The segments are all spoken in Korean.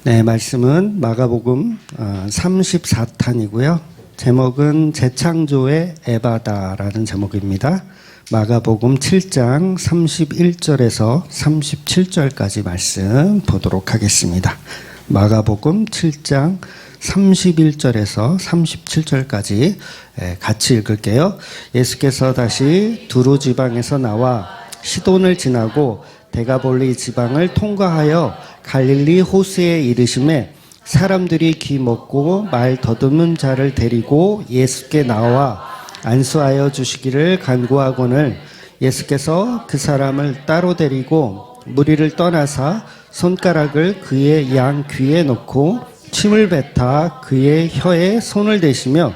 네, 말씀은 마가복음 34탄이고요. 제목은 재창조의 에바다라는 제목입니다. 마가복음 7장 31절에서 37절까지 말씀 보도록 하겠습니다. 마가복음 7장 31절에서 37절까지 같이 읽을게요. 예수께서 다시 두로 지방에서 나와 시돈을 지나고 데가볼리 지방을 통과하여 갈릴리 호수에 이르심에 사람들이 귀 먹고 말 더듬는 자를 데리고 예수께 나와 안수하여 주시기를 간구하거늘 예수께서 그 사람을 따로 데리고 무리를 떠나사 손가락을 그의 양 귀에 놓고 침을 뱉아 그의 혀에 손을 대시며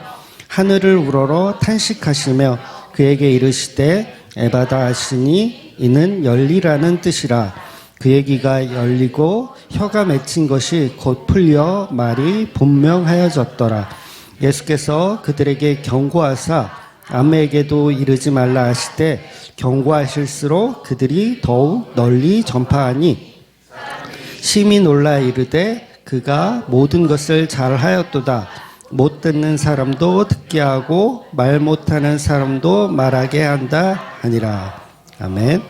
하늘을 우러러 탄식하시며 그에게 이르시되 에바다 하시니 이는 열리라는 뜻이라. 그의 귀가 열리고 혀가 맺힌 것이 곧 풀려 말이 분명하여졌더라. 예수께서 그들에게 경고하사 아무에게도 이르지 말라 하시되 경고하실수록 그들이 더욱 널리 전파하니 심히 놀라 이르되 그가 모든 것을 잘하였도다. 못 듣는 사람도 듣게 하고 말 못하는 사람도 말하게 한다 하니라. 아멘.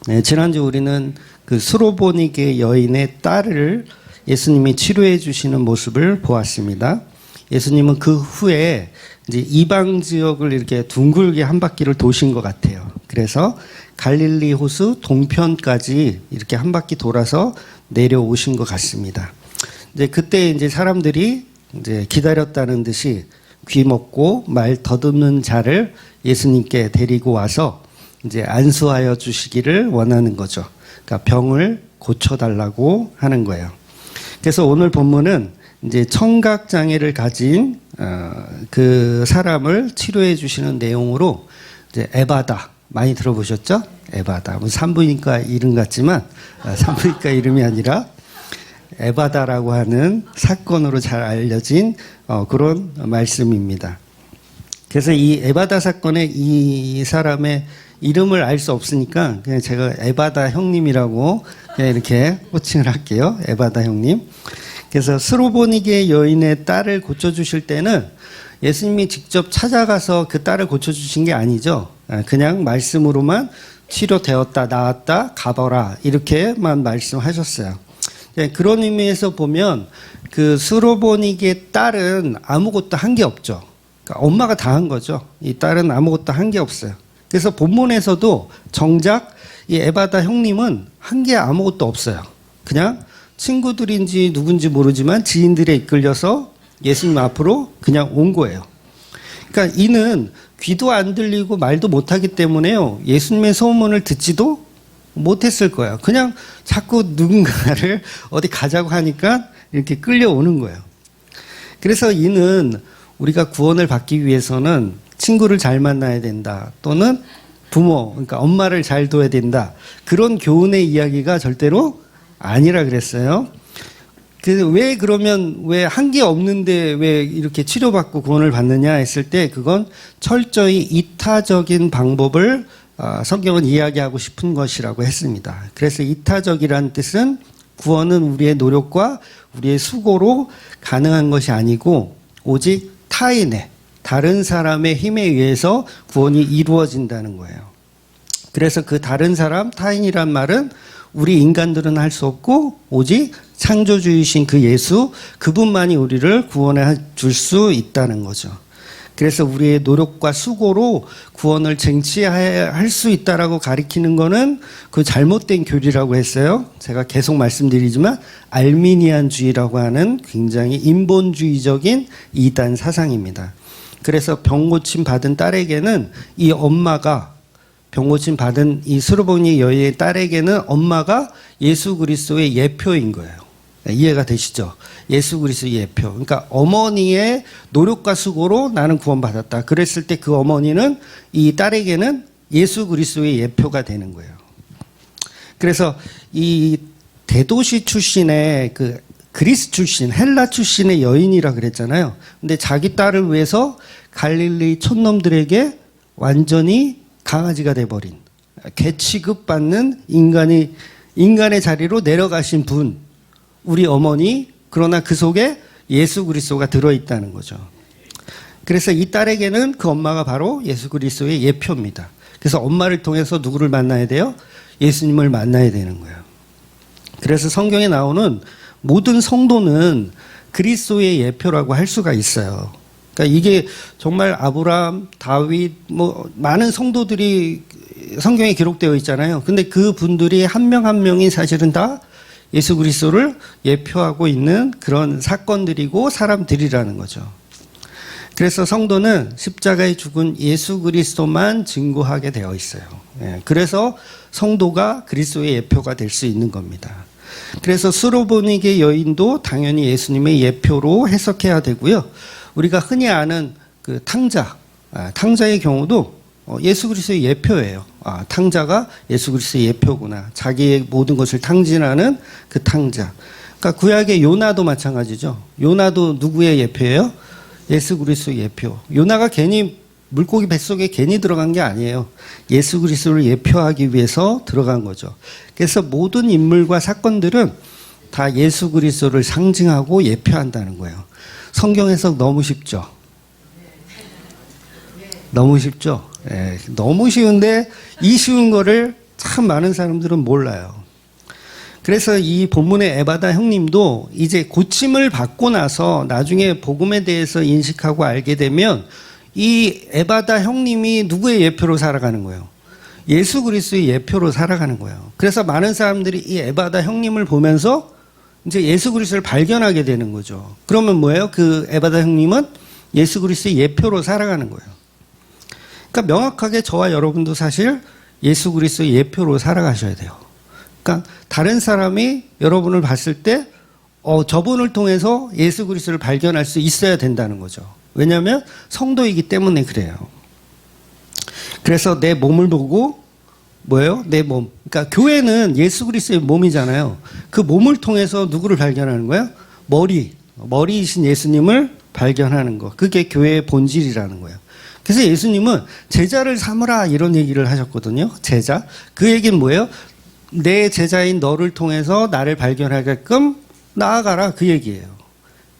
네, 지난주 우리는 그 수로보니게 여인의 딸을 예수님이 치료해 주시는 모습을 보았습니다. 예수님은 그 후에 이제 이방 지역을 이렇게 둥글게 한 바퀴를 도신 것 같아요. 그래서 갈릴리 호수 동편까지 이렇게 한 바퀴 돌아서 내려오신 것 같습니다. 이제 그때 이제 사람들이 이제 기다렸다는 듯이 귀 먹고 말 더듬는 자를 예수님께 데리고 와서 이제 안수하여 주시기를 원하는 거죠. 그러니까 병을 고쳐달라고 하는 거예요. 그래서 오늘 본문은 이제 청각 장애를 가진 그 사람을 치료해 주시는 내용으로 이제 에바다 많이 들어보셨죠? 에바다. 산부인과 이름 같지만 산부인과 이름이 아니라 에바다라고 하는 사건으로 잘 알려진 그런 말씀입니다. 그래서 이 에바다 사건의 이 사람의 이름을 알 수 없으니까 그냥 제가 에바다 형님이라고 그냥 이렇게 호칭을 할게요. 에바다 형님. 그래서 스로보니게 여인의 딸을 고쳐주실 때는 예수님이 직접 찾아가서 그 딸을 고쳐주신 게 아니죠. 그냥 말씀으로만 치료되었다, 나았다, 가봐라 이렇게만 말씀하셨어요. 그런 의미에서 보면 그 스로보니게 딸은 아무것도 한 게 없죠. 그러니까 엄마가 다 한 거죠. 이 딸은 아무것도 한 게 없어요. 그래서 본문에서도 정작 이 에바다 형님은 한 게 아무것도 없어요. 그냥 친구들인지 누군지 모르지만 지인들에 이끌려서 예수님 앞으로 그냥 온 거예요. 그러니까 이는 귀도 안 들리고 말도 못하기 때문에요. 예수님의 소문을 듣지도 못했을 거예요. 그냥 자꾸 누군가를 어디 가자고 하니까 이렇게 끌려오는 거예요. 그래서 이는 우리가 구원을 받기 위해서는 친구를 잘 만나야 된다. 또는 부모, 그러니까 엄마를 잘 둬야 된다. 그런 교훈의 이야기가 절대로 아니라 그랬어요. 왜 그러면 왜 한 게 없는데 왜 이렇게 치료받고 구원을 받느냐 했을 때 그건 철저히 이타적인 방법을 성경은 이야기하고 싶은 것이라고 했습니다. 그래서 이타적이라는 뜻은 구원은 우리의 노력과 우리의 수고로 가능한 것이 아니고 오직 타인의 다른 사람의 힘에 의해서 구원이 이루어진다는 거예요. 그래서 그 다른 사람, 타인이란 말은 우리 인간들은 할 수 없고 오직 창조주이신 그 예수, 그분만이 우리를 구원해 줄 수 있다는 거죠. 그래서 우리의 노력과 수고로 구원을 쟁취할 수 있다라고 가리키는 거는 그 잘못된 교리라고 했어요. 제가 계속 말씀드리지만 알미니안주의라고 하는 굉장히 인본주의적인 이단 사상입니다. 그래서 병고침 받은 딸에게는 이 엄마가 병고침 받은 이 스로보니 여인의 딸에게는 엄마가 예수 그리스도의 예표인 거예요. 이해가 되시죠? 예수 그리스도의 예표. 그러니까 어머니의 노력과 수고로 나는 구원받았다. 그랬을 때 그 어머니는 이 딸에게는 예수 그리스도의 예표가 되는 거예요. 그래서 이 대도시 출신의 그 그리스 출신, 헬라 출신의 여인이라 그랬잖아요. 근데 자기 딸을 위해서 갈릴리 촌놈들에게 완전히 강아지가 돼버린, 개 취급받는 인간의 자리로 내려가신 분, 우리 어머니, 그러나 그 속에 예수 그리스도가 들어있다는 거죠. 그래서 이 딸에게는 그 엄마가 바로 예수 그리스도의 예표입니다. 그래서 엄마를 통해서 누구를 만나야 돼요? 예수님을 만나야 되는 거예요. 그래서 성경에 나오는 모든 성도는 그리스도의 예표라고 할 수가 있어요. 그러니까 이게 정말 아브라함, 다윗, 많은 성도들이 성경에 기록되어 있잖아요. 근데 그 분들이 한 명 한 명이 사실은 다 예수 그리스도를 예표하고 있는 그런 사건들이고 사람들이라는 거죠. 그래서 성도는 십자가에 죽은 예수 그리스도만 증거하게 되어 있어요. 그래서 성도가 그리스도의 예표가 될 수 있는 겁니다. 그래서 수로보니게 여인도 당연히 예수님의 예표로 해석해야 되고요. 우리가 흔히 아는 그 탕자의 경우도 예수 그리스도의 예표예요. 탕자가 예수 그리스도의 예표구나. 자기의 모든 것을 탕진하는 그 탕자. 그러니까 구약의 요나도 마찬가지죠. 요나도 누구의 예표예요? 예수 그리스도의 예표. 요나가 괜히 물고기 뱃속에 괜히 들어간 게 아니에요. 예수 그리스도를 예표하기 위해서 들어간 거죠. 그래서 모든 인물과 사건들은 다 예수 그리스도를 상징하고 예표한다는 거예요. 성경 해석 너무 쉽죠? 너무 쉽죠? 네, 너무 쉬운데 이 쉬운 거를 참 많은 사람들은 몰라요. 그래서 이 본문의 에바다 형님도 이제 고침을 받고 나서 나중에 복음에 대해서 인식하고 알게 되면 이 에바다 형님이 누구의 예표로 살아가는 거예요? 예수 그리스도의 예표로 살아가는 거예요. 그래서 많은 사람들이 이 에바다 형님을 보면서 이제 예수 그리스도를 발견하게 되는 거죠. 그러면 뭐예요? 그 에바다 형님은 예수 그리스도의 예표로 살아가는 거예요. 그러니까 명확하게 저와 여러분도 사실 예수 그리스도의 예표로 살아가셔야 돼요. 그러니까 다른 사람이 여러분을 봤을 때 저분을 통해서 예수 그리스도를 발견할 수 있어야 된다는 거죠. 왜냐하면 성도이기 때문에 그래요. 그래서 내 몸을 보고 뭐예요? 내 몸. 그러니까 교회는 예수 그리스도의 몸이잖아요. 그 몸을 통해서 누구를 발견하는 거예요? 머리이신 예수님을 발견하는 거. 그게 교회의 본질이라는 거예요. 그래서 예수님은 제자를 삼으라 이런 얘기를 하셨거든요. 제자. 그 얘기는 뭐예요? 내 제자인 너를 통해서 나를 발견하게끔 나아가라 그 얘기예요.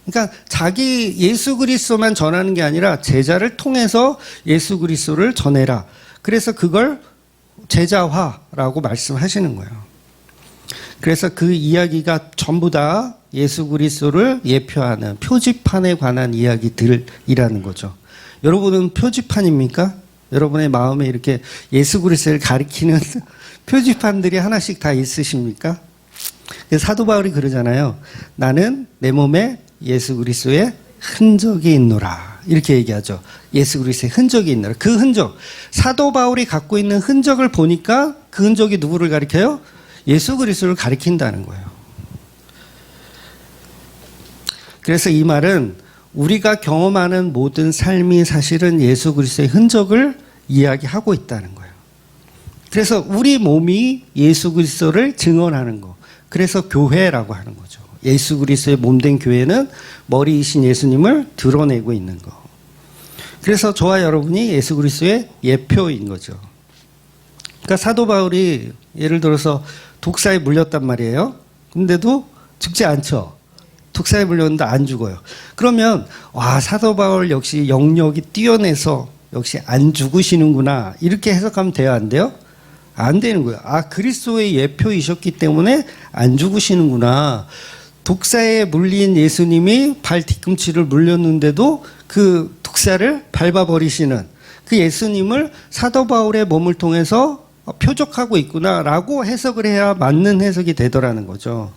그러니까 자기 예수 그리스도만 전하는 게 아니라 제자를 통해서 예수 그리스도를 전해라. 그래서 그걸 제자화라고 말씀하시는 거예요. 그래서 그 이야기가 전부 다 예수 그리스도를 예표하는 표지판에 관한 이야기들이라는 거죠. 여러분은 표지판입니까? 여러분의 마음에 이렇게 예수 그리스도를 가리키는 표지판들이 하나씩 다 있으십니까? 사도 바울이 그러잖아요. 나는 내 몸에 예수 그리스도의 흔적이 있노라. 이렇게 얘기하죠. 예수 그리스도의 흔적이 있노라. 그 흔적. 사도 바울이 갖고 있는 흔적을 보니까 그 흔적이 누구를 가리켜요? 예수 그리스도를 가리킨다는 거예요. 그래서 이 말은 우리가 경험하는 모든 삶이 사실은 예수 그리스도의 흔적을 이야기하고 있다는 거예요. 그래서 우리 몸이 예수 그리스도를 증언하는 거. 그래서 교회라고 하는 거죠. 예수 그리스도의 몸된 교회는 머리이신 예수님을 드러내고 있는 거. 그래서 저와 여러분이 예수 그리스도의 예표인 거죠. 그러니까 사도 바울이 예를 들어서 독사에 물렸단 말이에요. 근데도 죽지 않죠. 독사에 물렸는데 안 죽어요. 그러면 사도 바울 역시 영역이 뛰어내서 역시 안 죽으시는구나. 이렇게 해석하면 돼요, 안 돼요? 안 되는 거예요. 그리스도의 예표이셨기 때문에 안 죽으시는구나. 독사에 물린 예수님이 발 뒤꿈치를 물렸는데도 그 독사를 밟아버리시는 그 예수님을 사도 바울의 몸을 통해서 표적하고 있구나라고 해석을 해야 맞는 해석이 되더라는 거죠.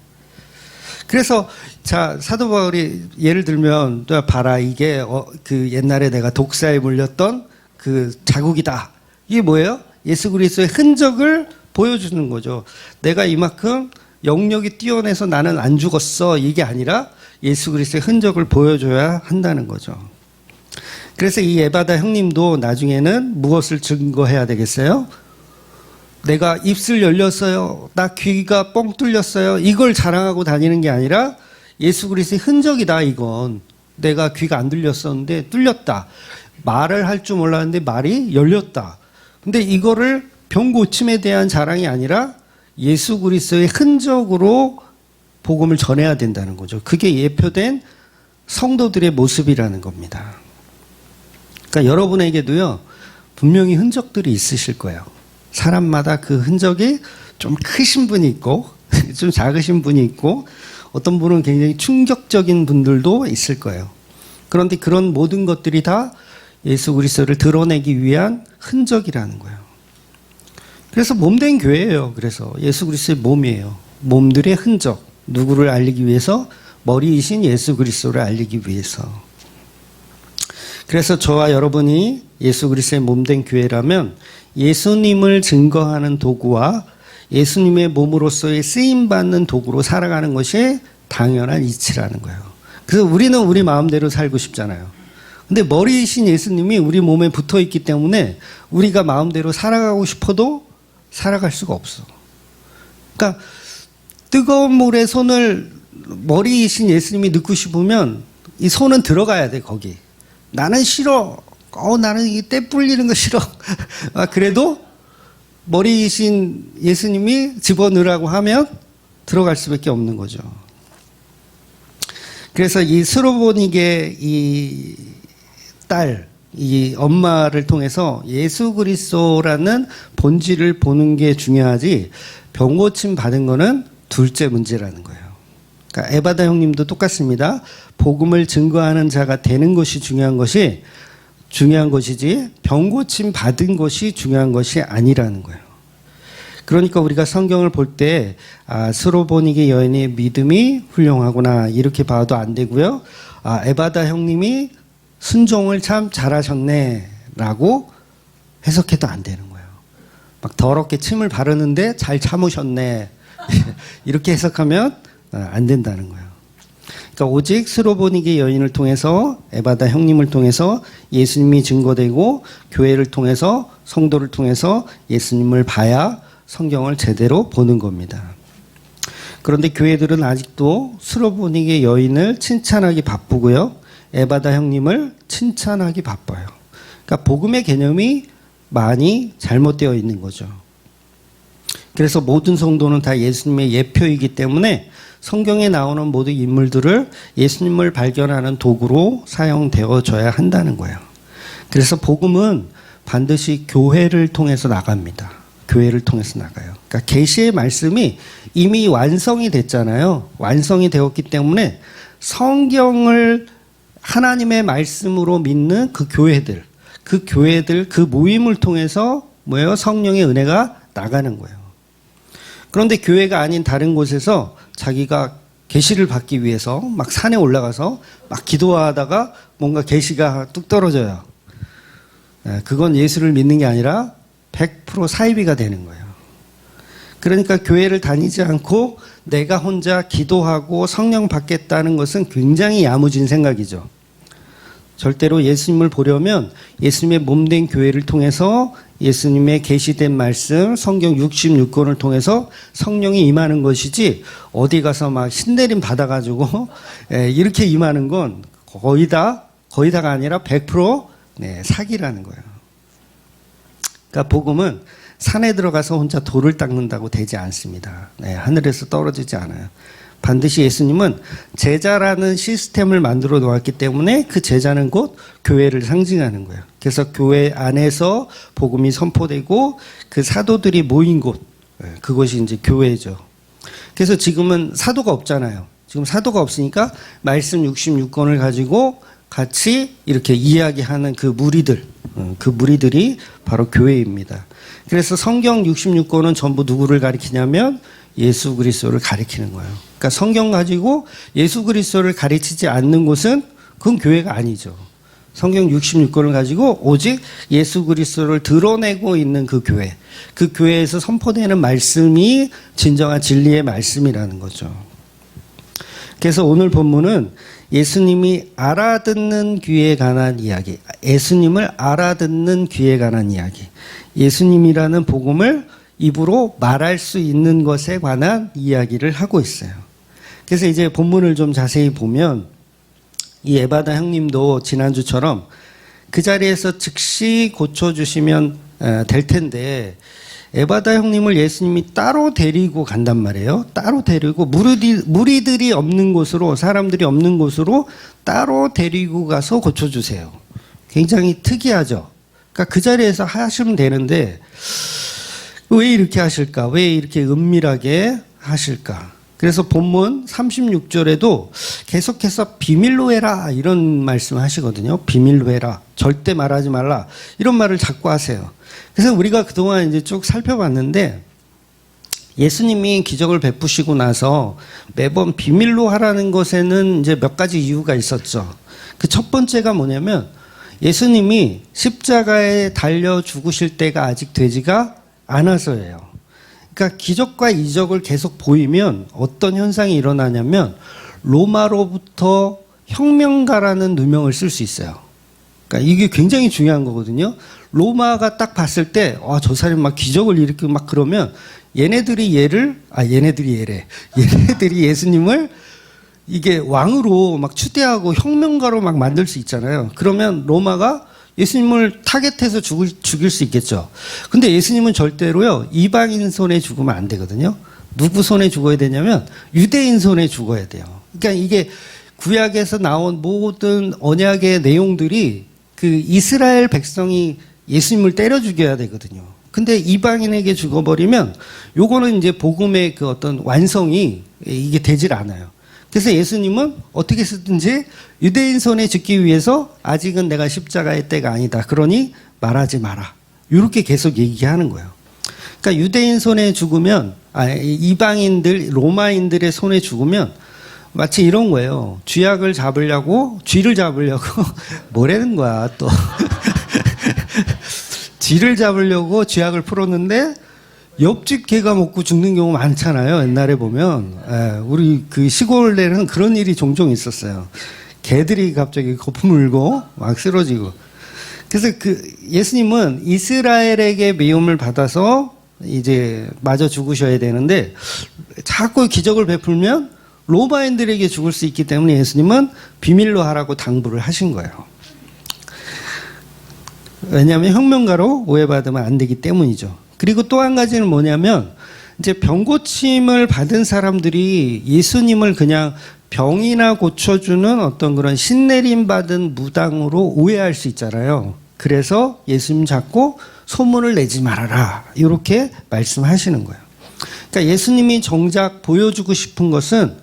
그래서 사도 바울이 예를 들면 봐라 이게 그 옛날에 내가 독사에 물렸던 그 자국이다. 이게 뭐예요? 예수 그리스도의 흔적을 보여주는 거죠. 내가 이만큼 영역이 뛰어내서 나는 안 죽었어. 이게 아니라 예수 그리스도의 흔적을 보여줘야 한다는 거죠. 그래서 이 에바다 형님도 나중에는 무엇을 증거해야 되겠어요? 내가 입술 열렸어요. 나 귀가 뻥 뚫렸어요. 이걸 자랑하고 다니는 게 아니라 예수 그리스도의 흔적이다 이건. 내가 귀가 안 들렸었는데 뚫렸다. 말을 할 줄 몰랐는데 말이 열렸다. 근데 이거를 병 고침에 대한 자랑이 아니라 예수 그리스도의 흔적으로 복음을 전해야 된다는 거죠. 그게 예표된 성도들의 모습이라는 겁니다. 그러니까 여러분에게도요, 분명히 흔적들이 있으실 거예요. 사람마다 그 흔적이 좀 크신 분이 있고 좀 작으신 분이 있고 어떤 분은 굉장히 충격적인 분들도 있을 거예요. 그런데 그런 모든 것들이 다 예수 그리스도를 드러내기 위한 흔적이라는 거예요. 그래서 몸된 교회예요. 그래서 예수 그리스도의 몸이에요. 몸들의 흔적. 누구를 알리기 위해서? 머리이신 예수 그리스도를 알리기 위해서. 그래서 저와 여러분이 예수 그리스도의 몸된 교회라면 예수님을 증거하는 도구와 예수님의 몸으로서의 쓰임받는 도구로 살아가는 것이 당연한 이치라는 거예요. 그래서 우리는 우리 마음대로 살고 싶잖아요. 근데 머리이신 예수님이 우리 몸에 붙어 있기 때문에 우리가 마음대로 살아가고 싶어도 살아갈 수가 없어. 그러니까 뜨거운 물에 손을 머리이신 예수님이 넣고 싶으면 이 손은 들어가야 돼, 거기. 나는 싫어. 나는 이 때 불리는 거 싫어. 그래도 머리이신 예수님이 집어넣으라고 하면 들어갈 수밖에 없는 거죠. 그래서 이 스로보닉의 이 딸, 이 엄마를 통해서 예수 그리스도라는 본질을 보는 게 중요하지 병고침 받은 거는 둘째 문제라는 거예요. 그러니까 에바다 형님도 똑같습니다. 복음을 증거하는 자가 되는 것이 중요한 것이지 병고침 받은 것이 중요한 것이 아니라는 거예요. 그러니까 우리가 성경을 볼 때 스로보닉의 여인의 믿음이 훌륭하구나 이렇게 봐도 안 되고요. 에바다 형님이 순종을 참 잘하셨네 라고 해석해도 안 되는 거예요. 막 더럽게 침을 바르는데 잘 참으셨네 이렇게 해석하면 안 된다는 거예요. 그러니까 오직 스로보닉의 여인을 통해서 에바다 형님을 통해서 예수님이 증거되고 교회를 통해서 성도를 통해서 예수님을 봐야 성경을 제대로 보는 겁니다. 그런데 교회들은 아직도 스로보닉의 여인을 칭찬하기 바쁘고요. 에바다 형님을 칭찬하기 바빠요. 그러니까 복음의 개념이 많이 잘못되어 있는 거죠. 그래서 모든 성도는 다 예수님의 예표이기 때문에 성경에 나오는 모든 인물들을 예수님을 발견하는 도구로 사용되어져야 한다는 거예요. 그래서 복음은 반드시 교회를 통해서 나갑니다. 교회를 통해서 나가요. 그러니까 계시의 말씀이 이미 완성이 됐잖아요. 완성이 되었기 때문에 성경을 하나님의 말씀으로 믿는 그 교회들, 그 모임을 통해서 성령의 은혜가 나가는 거예요. 그런데 교회가 아닌 다른 곳에서 자기가 계시를 받기 위해서 막 산에 올라가서 막 기도하다가 뭔가 계시가 뚝 떨어져요. 그건 예수를 믿는 게 아니라 100% 사이비가 되는 거예요. 그러니까 교회를 다니지 않고 내가 혼자 기도하고 성령 받겠다는 것은 굉장히 야무진 생각이죠. 절대로 예수님을 보려면 예수님의 몸된 교회를 통해서 예수님의 계시된 말씀 성경 66권을 통해서 성령이 임하는 것이지 어디 가서 막 신내림 받아가지고 이렇게 임하는 건 거의 다가 아니라 100% 사기라는 거예요. 그러니까 복음은 산에 들어가서 혼자 돌을 닦는다고 되지 않습니다. 하늘에서 떨어지지 않아요. 반드시 예수님은 제자라는 시스템을 만들어 놓았기 때문에 그 제자는 곧 교회를 상징하는 거예요. 그래서 교회 안에서 복음이 선포되고 그 사도들이 모인 곳, 그것이 이제 교회죠. 그래서 지금은 사도가 없잖아요. 지금 사도가 없으니까 말씀 66권을 가지고 같이 이렇게 이야기하는 그 무리들이 바로 교회입니다. 그래서 성경 66권은 전부 누구를 가리키냐면 예수 그리스도를 가리키는 거예요. 그러니까 성경 가지고 예수 그리스도를 가르치지 않는 곳은 그건 교회가 아니죠. 성경 66권을 가지고 오직 예수 그리스도를 드러내고 있는 그 교회에서 선포되는 말씀이 진정한 진리의 말씀이라는 거죠. 그래서 오늘 본문은 예수님이 알아듣는 귀에 관한 이야기, 예수님을 알아듣는 귀에 관한 이야기, 예수님이라는 복음을 입으로 말할 수 있는 것에 관한 이야기를 하고 있어요. 그래서 이제 본문을 좀 자세히 보면 이 에바다 형님도 지난주처럼 그 자리에서 즉시 고쳐주시면 될 텐데 에바다 형님을 예수님이 따로 데리고 간단 말이에요. 따로 데리고 무리들이 없는 곳으로, 사람들이 없는 곳으로 따로 데리고 가서 고쳐주세요. 굉장히 특이하죠. 그러니까 그 자리에서 하시면 되는데 왜 이렇게 하실까? 왜 이렇게 은밀하게 하실까? 그래서 본문 36절에도 계속해서 비밀로 해라 이런 말씀 하시거든요. 비밀로 해라. 절대 말하지 말라. 이런 말을 자꾸 하세요. 그래서 우리가 그동안 이제 쭉 살펴봤는데 예수님이 기적을 베푸시고 나서 매번 비밀로 하라는 것에는 이제 몇 가지 이유가 있었죠. 그 첫 번째가 뭐냐면 예수님이 십자가에 달려 죽으실 때가 아직 되지가 않아서예요. 그러니까 기적과 이적을 계속 보이면 어떤 현상이 일어나냐면 로마로부터 혁명가라는 누명을 쓸 수 있어요. 그러니까 이게 굉장히 중요한 거거든요. 로마가 딱 봤을 때, 저 사람이 막 기적을 일으키고 막 그러면 얘네들이 예수님을 이게 왕으로 막 추대하고 혁명가로 막 만들 수 있잖아요. 그러면 로마가 예수님을 타겟해서 죽일 수 있겠죠. 근데 예수님은 절대로요, 이방인 손에 죽으면 안 되거든요. 누구 손에 죽어야 되냐면 유대인 손에 죽어야 돼요. 그러니까 이게 구약에서 나온 모든 언약의 내용들이 그 이스라엘 백성이 예수님을 때려 죽여야 되거든요. 근데 이방인에게 죽어버리면 요거는 이제 복음의 그 어떤 완성이 이게 되질 않아요. 그래서 예수님은 어떻게 쓰든지 유대인 손에 죽기 위해서 아직은 내가 십자가의 때가 아니다. 그러니 말하지 마라. 이렇게 계속 얘기하는 거예요. 그러니까 유대인 손에 죽으면, 이방인들, 로마인들의 손에 죽으면 마치 이런 거예요. 쥐를 잡으려고 뭐라는 거야, 또. 쥐를 잡으려고 쥐약을 풀었는데 옆집 개가 먹고 죽는 경우 많잖아요. 옛날에 보면. 우리 그 시골에는 그런 일이 종종 있었어요. 개들이 갑자기 거품 물고 막 쓰러지고. 그래서 그 예수님은 이스라엘에게 미움을 받아서 이제 마저 죽으셔야 되는데 자꾸 기적을 베풀면 로마인들에게 죽을 수 있기 때문에 예수님은 비밀로 하라고 당부를 하신 거예요. 왜냐하면 혁명가로 오해받으면 안 되기 때문이죠. 그리고 또 한 가지는 뭐냐면 이제 병고침을 받은 사람들이 예수님을 그냥 병이나 고쳐주는 어떤 그런 신내림 받은 무당으로 오해할 수 있잖아요. 그래서 예수님 잡고 소문을 내지 말아라 이렇게 말씀하시는 거예요. 그러니까 예수님이 정작 보여주고 싶은 것은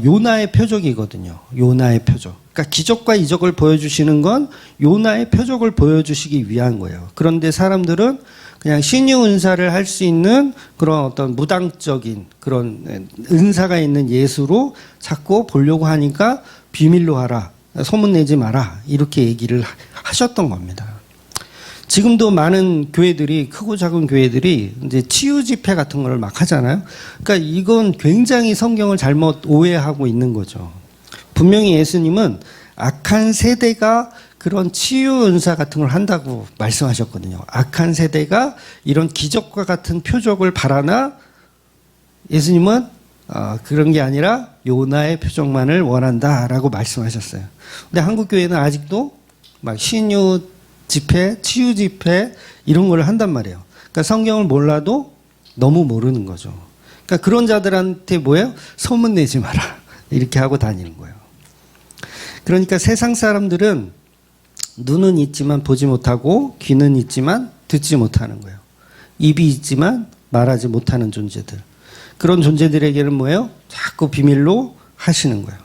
요나의 표적이거든요. 요나의 표적. 그러니까 기적과 이적을 보여주시는 건 요나의 표적을 보여주시기 위한 거예요. 그런데 사람들은 그냥 신유 은사를 할 수 있는 그런 어떤 무당적인 그런 은사가 있는 예수로 자꾸 보려고 하니까 비밀로 하라, 소문내지 마라 이렇게 얘기를 하셨던 겁니다. 지금도 많은 교회들이, 크고 작은 교회들이 이제 치유 집회 같은 걸 막 하잖아요. 그러니까 이건 굉장히 성경을 잘못 오해하고 있는 거죠. 분명히 예수님은 악한 세대가 그런 치유 은사 같은 걸 한다고 말씀하셨거든요. 악한 세대가 이런 기적과 같은 표적을 바라나 예수님은 그런 게 아니라 요나의 표적만을 원한다라고 말씀하셨어요. 근데 한국 교회는 아직도 막 신유 집회, 치유 집회 이런 걸 한단 말이에요. 그러니까 성경을 몰라도 너무 모르는 거죠. 그러니까 그런 자들한테 뭐예요? 소문내지 마라 이렇게 하고 다니는 거예요. 그러니까 세상 사람들은 눈은 있지만 보지 못하고 귀는 있지만 듣지 못하는 거예요. 입이 있지만 말하지 못하는 존재들. 그런 존재들에게는 뭐예요? 자꾸 비밀로 하시는 거예요.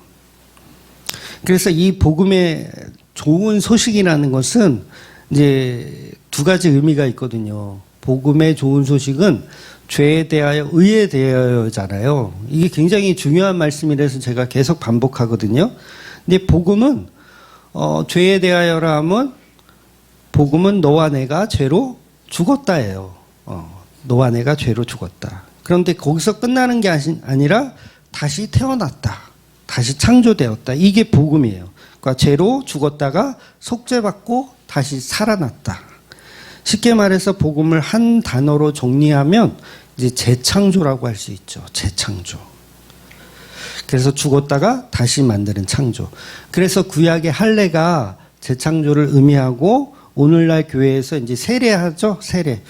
그래서 이 복음의 좋은 소식이라는 것은 이제 두 가지 의미가 있거든요. 복음의 좋은 소식은 죄에 대하여 의에 대하여잖아요. 이게 굉장히 중요한 말씀이라서 제가 계속 반복하거든요. 근데 복음은 죄에 대하여라 하면 복음은 너와 내가 죄로 죽었다예요. 너와 내가 죄로 죽었다. 그런데 거기서 끝나는 게 아니라 다시 태어났다. 다시 창조되었다. 이게 복음이에요. 그러니까 죄로 죽었다가 속죄받고 다시 살아났다. 쉽게 말해서 복음을 한 단어로 정리하면 이제 재창조라고 할 수 있죠. 재창조. 그래서 죽었다가 다시 만드는 창조. 그래서 구약의 할례가 재창조를 의미하고 오늘날 교회에서 이제 세례하죠. 세례.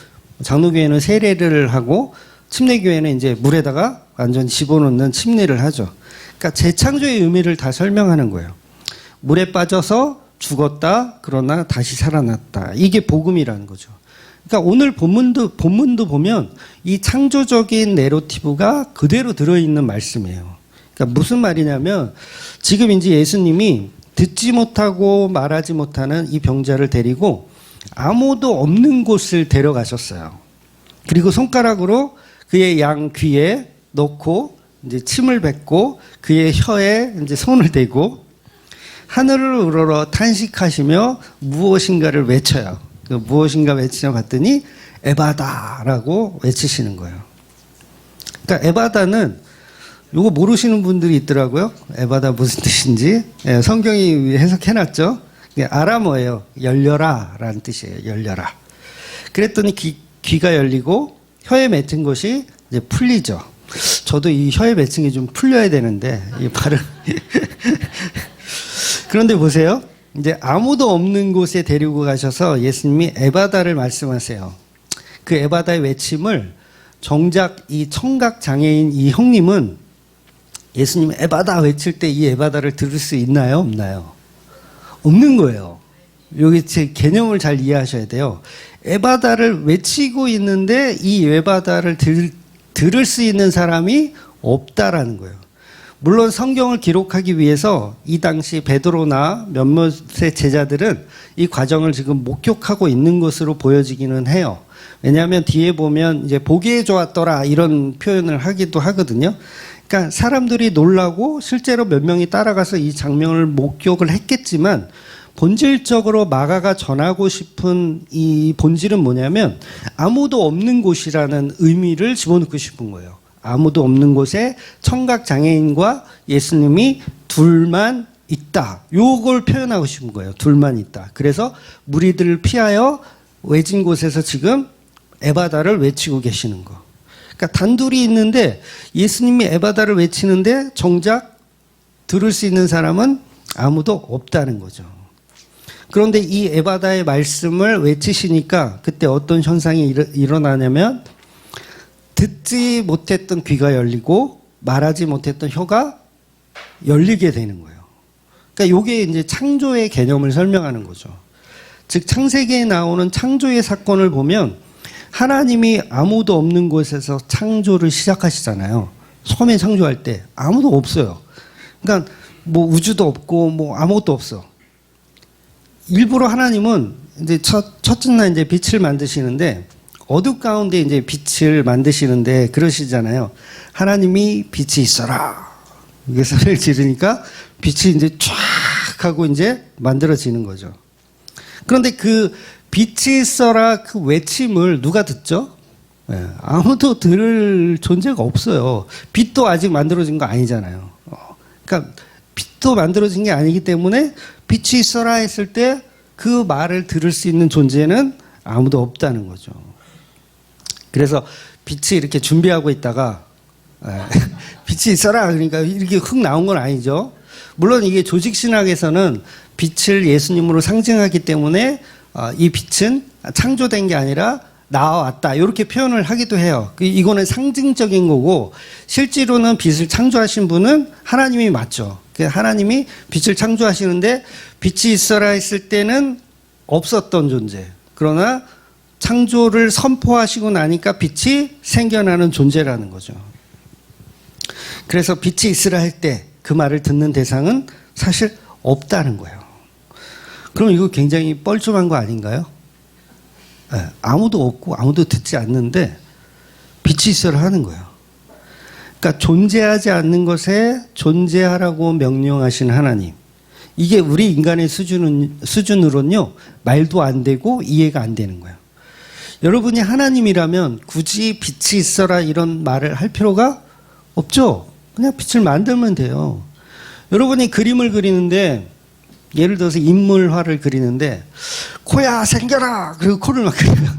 장로교회는 세례를 하고 침례교회는 이제 물에다가 완전 집어넣는 침례를 하죠. 그러니까 재창조의 의미를 다 설명하는 거예요. 물에 빠져서 죽었다, 그러나 다시 살아났다. 이게 복음이라는 거죠. 그러니까 오늘 본문도 보면 이 창조적인 내러티브가 그대로 들어있는 말씀이에요. 그러니까 무슨 말이냐면 지금 이제 예수님이 듣지 못하고 말하지 못하는 이 병자를 데리고 아무도 없는 곳을 데려가셨어요. 그리고 손가락으로 그의 양 귀에 넣고 이제 침을 뱉고 그의 혀에 이제 손을 대고 하늘을 우러러 탄식하시며 무엇인가를 외쳐요. 그 무엇인가 외치며 봤더니 에바다라고 외치시는 거예요. 그러니까 에바다는 요거 모르시는 분들이 있더라고요. 에바다 무슨 뜻인지. 예, 성경이 해석해놨죠. 아람어예요. 열려라 라는 뜻이에요. 열려라. 그랬더니 귀가 열리고 혀에 맺힌 것이 이제 풀리죠. 저도 이 혀에 맺힌 게 좀 풀려야 되는데 이 발음. 그런데 보세요. 이제 아무도 없는 곳에 데리고 가셔서 예수님이 에바다를 말씀하세요. 그 에바다의 외침을 정작 이 청각 장애인 이 형님은 예수님 에바다 외칠 때 이 에바다를 들을 수 있나요? 없나요? 없는 거예요. 여기 제 개념을 잘 이해하셔야 돼요. 에바다를 외치고 있는데 이 에바다를 들을 수 있는 사람이 없다라는 거예요. 물론 성경을 기록하기 위해서 이 당시 베드로나 몇몇의 제자들은 이 과정을 지금 목격하고 있는 것으로 보여지기는 해요. 왜냐하면 뒤에 보면 이제 보기에 좋았더라 이런 표현을 하기도 하거든요. 그러니까 사람들이 놀라고 실제로 몇 명이 따라가서 이 장면을 목격을 했겠지만 본질적으로 마가가 전하고 싶은 이 본질은 뭐냐면 아무도 없는 곳이라는 의미를 집어넣고 싶은 거예요. 아무도 없는 곳에 청각 장애인과 예수님이 둘만 있다. 요걸 표현하고 싶은 거예요. 둘만 있다. 그래서 무리들을 피하여 외진 곳에서 지금 에바다를 외치고 계시는 거. 그러니까 단둘이 있는데 예수님이 에바다를 외치는데 정작 들을 수 있는 사람은 아무도 없다는 거죠. 그런데 이 에바다의 말씀을 외치시니까 그때 어떤 현상이 일어나냐면 듣지 못했던 귀가 열리고 말하지 못했던 혀가 열리게 되는 거예요. 그러니까 이게 이제 창조의 개념을 설명하는 거죠. 즉 창세기에 나오는 창조의 사건을 보면 하나님이 아무도 없는 곳에서 창조를 시작하시잖아요. 처음에 창조할 때 아무도 없어요. 그러니까 뭐 우주도 없고 뭐 아무것도 없어. 일부러 하나님은 이제 첫째 날 이제 빛을 만드시는데 어둠 가운데 이제 빛을 만드시는데 그러시잖아요. 하나님이 빛이 있어라. 이게 소리를 지르니까 빛이 이제 쫙 하고 이제 만들어지는 거죠. 그런데 그 빛이 있어라 그 외침을 누가 듣죠? 네, 아무도 들을 존재가 없어요. 빛도 아직 만들어진 거 아니잖아요. 그러니까 빛도 만들어진 게 아니기 때문에 빛이 있어라 했을 때 그 말을 들을 수 있는 존재는 아무도 없다는 거죠. 그래서 빛이 이렇게 준비하고 있다가 빛이 있어라 그러니까 이렇게 훅 나온 건 아니죠. 물론 이게 조직신학에서는 빛을 예수님으로 상징하기 때문에 이 빛은 창조된 게 아니라 나왔다 이렇게 표현을 하기도 해요. 이거는 상징적인 거고 실제로는 빛을 창조하신 분은 하나님이 맞죠. 하나님이 빛을 창조하시는데 빛이 있어라 했을 때는 없었던 존재. 그러나 창조를 선포하시고 나니까 빛이 생겨나는 존재라는 거죠. 그래서 빛이 있으라 할 때 그 말을 듣는 대상은 사실 없다는 거예요. 그럼 이거 굉장히 뻘쭘한 거 아닌가요? 네, 아무도 없고 아무도 듣지 않는데 빛이 있어라 하는 거예요. 그러니까 존재하지 않는 것에 존재하라고 명령하신 하나님. 이게 우리 인간의 수준으로는요, 말도 안 되고 이해가 안 되는 거예요. 여러분이 하나님이라면 굳이 빛이 있어라 이런 말을 할 필요가 없죠. 그냥 빛을 만들면 돼요. 여러분이 그림을 그리는데 예를 들어서 인물화를 그리는데 코야 생겨라 그리고 코를 막 그려요.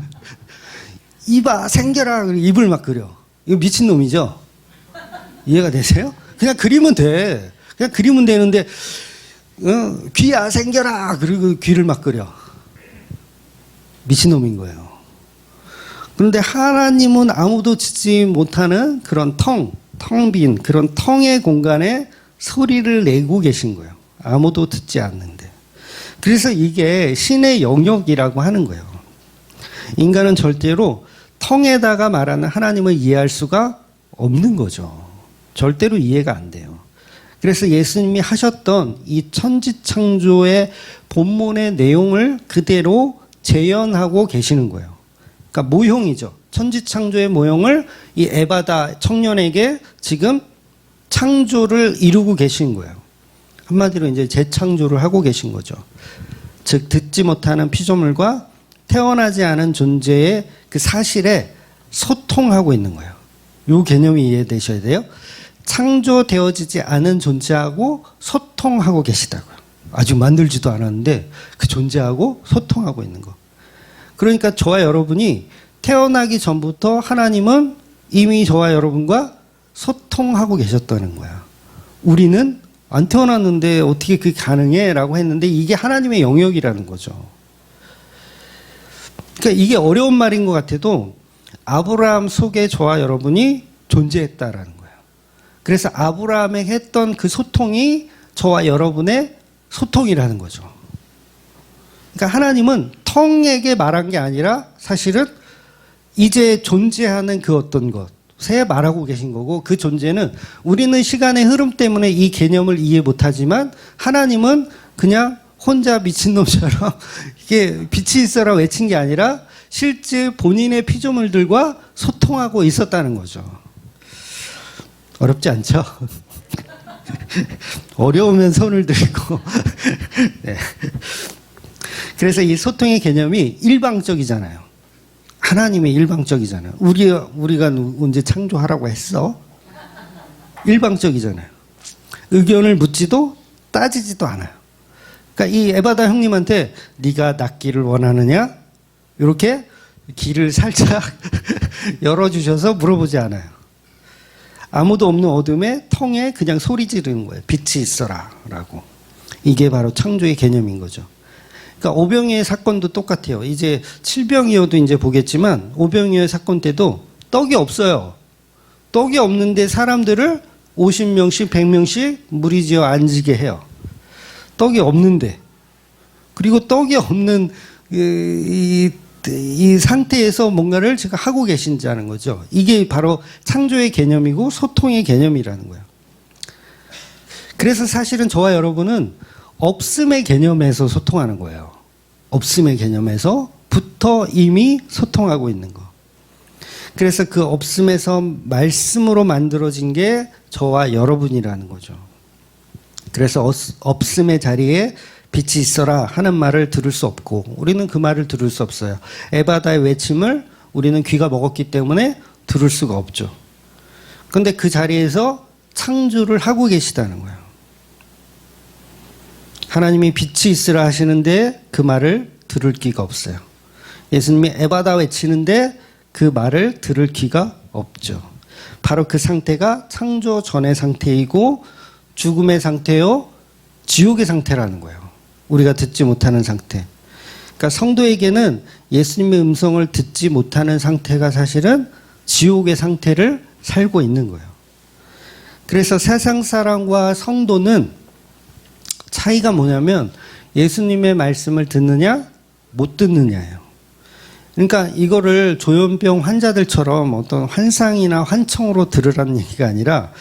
입아 생겨라 그리고 입을 막 그려. 이거 미친놈이죠. 이해가 되세요? 그냥 그리면 돼. 그냥 그리면 되는데 귀야 생겨라 그리고 귀를 막 그려. 미친놈인 거예요. 그런데 하나님은 아무도 듣지 못하는 그런 텅 빈 그런 텅의 공간에 소리를 내고 계신 거예요. 아무도 듣지 않는데. 그래서 이게 신의 영역이라고 하는 거예요. 인간은 절대로 텅에다가 말하는 하나님을 이해할 수가 없는 거죠. 절대로 이해가 안 돼요. 그래서 예수님이 하셨던 이 천지창조의 본문의 내용을 그대로 재현하고 계시는 거예요. 그러니까 모형이죠. 천지창조의 모형을 이 에바다 청년에게 지금 창조를 이루고 계신 거예요. 한마디로 이제 재창조를 하고 계신 거죠. 즉 듣지 못하는 피조물과 태어나지 않은 존재의 그 사실에 소통하고 있는 거예요. 이 개념이 이해되셔야 돼요. 창조되어지지 않은 존재하고 소통하고 계시다고요. 아직 만들지도 않았는데 그 존재하고 소통하고 있는 거. 그러니까 저와 여러분이 태어나기 전부터 하나님은 이미 저와 여러분과 소통하고 계셨다는 거야. 우리는 안 태어났는데 어떻게 그게 가능해? 라고 했는데 이게 하나님의 영역이라는 거죠. 그러니까 이게 어려운 말인 것 같아도 아브라함 속에 저와 여러분이 존재했다라는 거예요. 그래서 아브라함에 했던 그 소통이 저와 여러분의 소통이라는 거죠. 그러니까 하나님은 텅에게 말한 게 아니라 사실은 이제 존재하는 그 어떤 것에 말하고 계신 거고, 그 존재는 우리는 시간의 흐름 때문에 이 개념을 이해 못하지만 하나님은 그냥 혼자 미친놈처럼 이게 빛이 있어라 외친 게 아니라 실제 본인의 피조물들과 소통하고 있었다는 거죠. 어렵지 않죠? 어려우면 손을 들고. 네. 그래서 이 소통의 개념이 일방적이잖아요. 하나님의 일방적이잖아요. 우리가 언제 창조하라고 했어? 일방적이잖아요. 의견을 묻지도 따지지도 않아요. 그러니까 이 에바다 형님한테 네가 낫기를 원하느냐? 이렇게 길을 살짝 열어주셔서 물어보지 않아요. 아무도 없는 어둠에 텅에 그냥 소리 지르는 거예요. 빛이 있어라 라고. 이게 바로 창조의 개념인 거죠. 그러니까 오병이의 사건도 똑같아요. 이제 칠병이어도 이제 보겠지만 오병이의 사건 때도 떡이 없어요. 떡이 없는데 사람들을 50명씩 100명씩 무리지어 앉게 해요. 떡이 없는데. 그리고 떡이 없는 이 상태에서 뭔가를 지금 하고 계신다는 거죠. 이게 바로 창조의 개념이고 소통의 개념이라는 거예요. 그래서 사실은 저와 여러분은 없음의 개념에서 소통하는 거예요. 없음의 개념에서부터 이미 소통하고 있는 거. 그래서 그 없음에서 말씀으로 만들어진 게 저와 여러분이라는 거죠. 그래서 없음의 자리에 빛이 있어라 하는 말을 들을 수 없고 우리는 그 말을 들을 수 없어요. 에바다의 외침을 우리는 귀가 먹었기 때문에 들을 수가 없죠. 그런데 그 자리에서 창조를 하고 계시다는 거예요. 하나님이 빛이 있으라 하시는데 그 말을 들을 귀가 없어요. 예수님이 에바다 외치는데 그 말을 들을 귀가 없죠. 바로 그 상태가 창조 전의 상태이고 죽음의 상태요, 지옥의 상태라는 거예요. 우리가 듣지 못하는 상태. 그러니까 성도에게는 예수님의 음성을 듣지 못하는 상태가 사실은 지옥의 상태를 살고 있는 거예요. 그래서 세상 사람과 성도는 차이가 뭐냐면 예수님의 말씀을 듣느냐 못 듣느냐예요. 그러니까 이거를 조현병 환자들처럼 어떤 환상이나 환청으로 들으라는 얘기가 아니라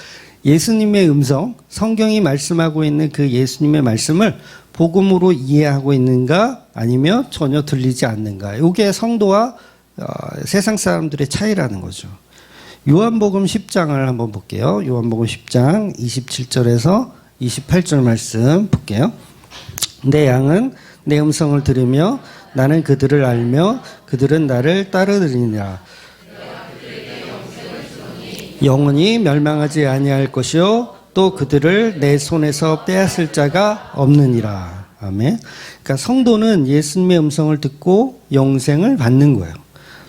예수님의 음성, 성경이 말씀하고 있는 그 예수님의 말씀을 복음으로 이해하고 있는가 아니면 전혀 들리지 않는가. 이게 성도와 세상 사람들의 차이라는 거죠. 요한복음 10장을 한번 볼게요. 요한복음 10장 27절에서 28절 말씀 볼게요. 내 양은 내 음성을 들으며 나는 그들을 알며 그들은 나를 따르리니라. 영원히 멸망하지 아니할 것이요 또 그들을 내 손에서 빼앗을 자가 없느니라. 아멘. 그러니까 성도는 예수님의 음성을 듣고 영생을 받는 거예요.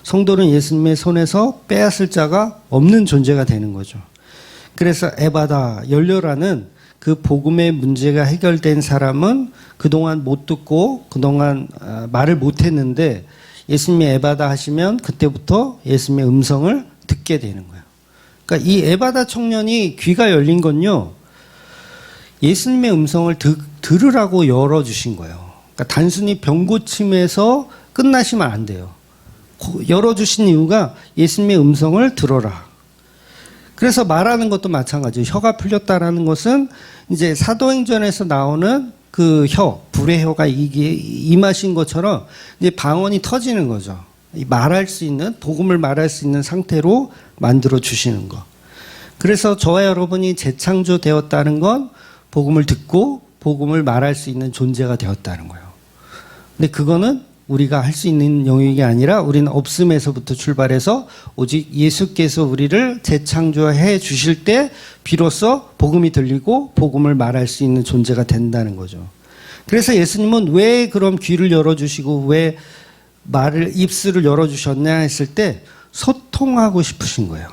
성도는 예수님의 손에서 빼앗을 자가 없는 존재가 되는 거죠. 그래서 에바다 열려라는 그 복음의 문제가 해결된 사람은 그동안 못 듣고 그동안 말을 못 했는데 예수님이 에바다 하시면 그때부터 예수님의 음성을 듣게 되는 거예요. 그러니까 이 에바다 청년이 귀가 열린 건요, 예수님의 음성을 들으라고 열어주신 거예요. 그러니까 단순히 병 고침에서 끝나시면 안 돼요. 열어주신 이유가 예수님의 음성을 들어라. 그래서 말하는 것도 마찬가지예요. 혀가 풀렸다라는 것은 이제 사도행전에서 나오는 그 혀, 불의 혀가 이게 임하신 것처럼 이제 방언이 터지는 거죠. 말할 수 있는, 복음을 말할 수 있는 상태로 만들어 주시는 거. 그래서 저와 여러분이 재창조되었다는 건 복음을 듣고 복음을 말할 수 있는 존재가 되었다는 거예요. 근데 그거는 우리가 할 수 있는 영역이 아니라 우리는 없음에서부터 출발해서 오직 예수께서 우리를 재창조해 주실 때 비로소 복음이 들리고 복음을 말할 수 있는 존재가 된다는 거죠. 그래서 예수님은 왜 그럼 귀를 열어주시고 왜 입술을 열어주셨냐 했을 때 소통하고 싶으신 거예요.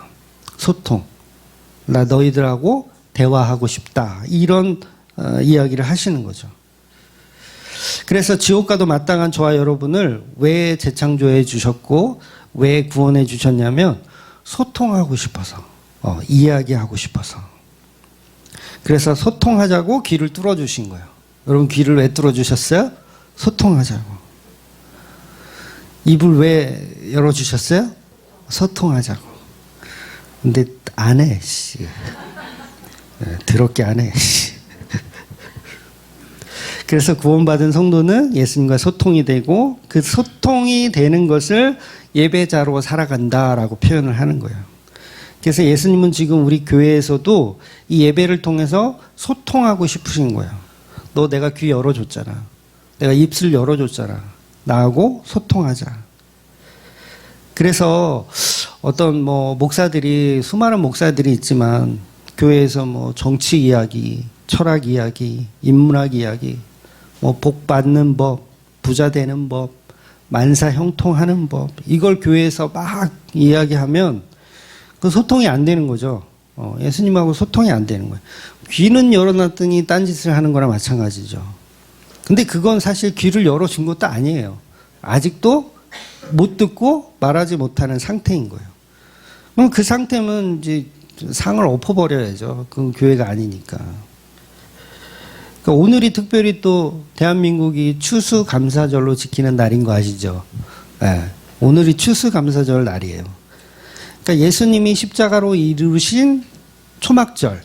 소통. 나 너희들하고 대화하고 싶다. 이런 이야기를 하시는 거죠. 그래서 지옥과도 마땅한 저와 여러분을 왜 재창조해 주셨고 왜 구원해 주셨냐면 소통하고 싶어서, 이야기하고 싶어서. 그래서 소통하자고 귀를 뚫어주신 거예요. 여러분 귀를 왜 뚫어주셨어요? 소통하자고. 입을 왜 열어주셨어요? 소통하자고. 근데 안 해, 씨. 더럽게 안 해, 씨. 그래서 구원받은 성도는 예수님과 소통이 되고 그 소통이 되는 것을 예배자로 살아간다라고 표현을 하는 거예요. 그래서 예수님은 지금 우리 교회에서도 이 예배를 통해서 소통하고 싶으신 거예요. 너 내가 귀 열어줬잖아. 내가 입술 열어줬잖아. 나하고 소통하자. 그래서 어떤 목사들이, 수많은 목사들이 있지만 교회에서 정치 이야기, 철학 이야기, 인문학 이야기, 복 받는 법, 부자 되는 법, 만사 형통하는 법, 이걸 교회에서 막 이야기하면 그 소통이 안 되는 거죠. 예수님하고 소통이 안 되는 거예요. 귀는 열어놨더니 딴짓을 하는 거랑 마찬가지죠. 근데 그건 사실 귀를 열어준 것도 아니에요. 아직도 못 듣고 말하지 못하는 상태인 거예요. 그럼 그 상태면 이제 상을 엎어버려야죠. 그건 교회가 아니니까. 오늘이 특별히 또 대한민국이 추수감사절로 지키는 날인 거 아시죠? 네. 오늘이 추수감사절 날이에요. 그러니까 예수님이 십자가로 이루신 초막절,